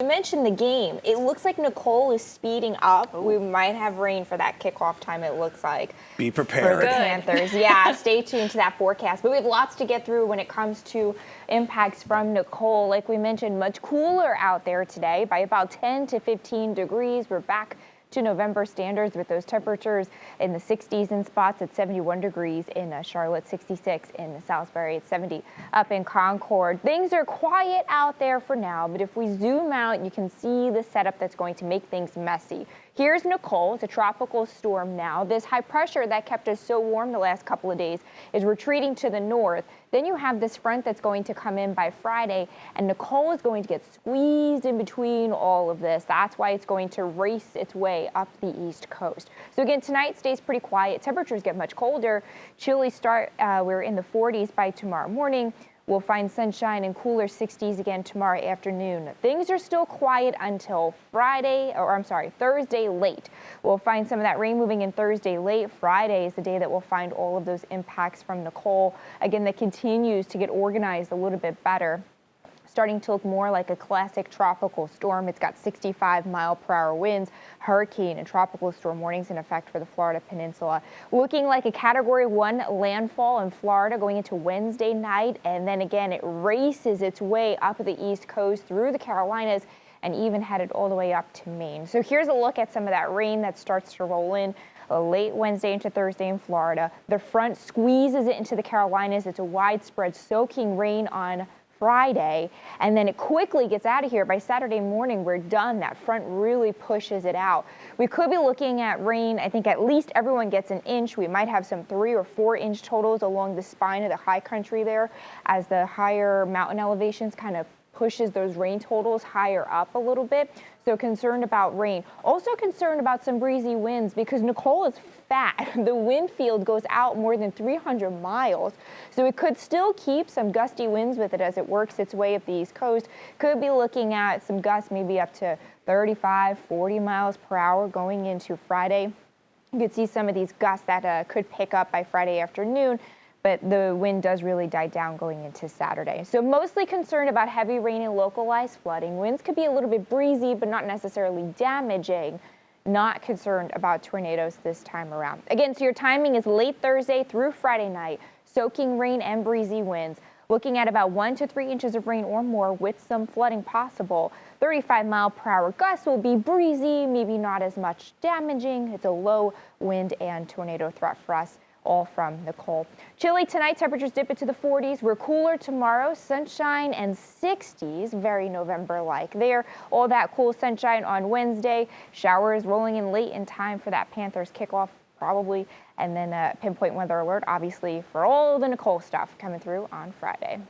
You mentioned the game. It looks like Nicole is speeding up. Ooh. We might have rain for that kickoff time, it looks like. Be For prepared. the Panthers. Yeah, stay tuned to that forecast. But we have lots to get through when it comes to impacts from Nicole. Like we mentioned, much cooler out there today by about 10 to 15 degrees. We're back to November standards with those temperatures in the 60s in spots at 71 degrees in Charlotte, 66 in Salisbury, at 70 up in Concord. Things are quiet out there for now, but if we zoom out, you can see the setup that's going to make things messy. Here's Nicole. It's a tropical storm now. This high pressure that kept us so warm the last couple of days is retreating to the north. Then you have this front that's going to come in by Friday, and Nicole is going to get squeezed in between all of this. That's why it's going to race its way up the east coast. So again, tonight stays pretty quiet. Temperatures get much colder. Chilly start. We're in the 40s by tomorrow morning. We'll find sunshine and cooler 60s again tomorrow afternoon. Things are still quiet until Thursday late. We'll find some of that rain moving in Thursday late. Friday is the day that we'll find all of those impacts from Nicole. Again, that continues to get organized a little bit better. Starting to look more like a classic tropical storm. It's got 65-mile-per-hour winds, hurricane and tropical storm warnings in effect for the Florida Peninsula. Looking like a Category 1 landfall in Florida going into Wednesday night, and then again it races its way up the East Coast through the Carolinas and even headed all the way up to Maine. So here's a look at some of that rain that starts to roll in late Wednesday into Thursday in Florida. The front squeezes it into the Carolinas. It's a widespread soaking rain on Friday, and then it quickly gets out of here. By Saturday morning, we're done. That front really pushes it out. We could be looking at rain. I think at least everyone gets an inch. We might have some 3 or 4 inch totals along the spine of the high country there as the higher mountain elevations kind of pushes those rain totals higher up a little bit. So concerned about rain. Also concerned about some breezy winds because Nicole is fat. The wind field goes out more than 300 miles. So it could still keep some gusty winds with it as it works its way up the East Coast. Could be looking at some gusts maybe up to 35, 40 miles per hour going into Friday. You could see some of these gusts that could pick up by Friday afternoon. But the wind does really die down going into Saturday. So mostly concerned about heavy rain and localized flooding. Winds could be a little bit breezy, but not necessarily damaging. Not concerned about tornadoes this time around. Again, so your timing is late Thursday through Friday night. Soaking rain and breezy winds. Looking at about 1 to 3 inches of rain or more with some flooding possible. 35-mile-per-hour gusts will be breezy, maybe not as much damaging. It's a low wind and tornado threat for us. All from Nicole. Chilly tonight, temperatures dip into the 40s. We're cooler tomorrow, sunshine and 60s, very November-like there. All that cool sunshine on Wednesday. Showers rolling in late in time for that Panthers kickoff, probably. And then pinpoint weather alert, obviously, for all the Nicole stuff coming through on Friday.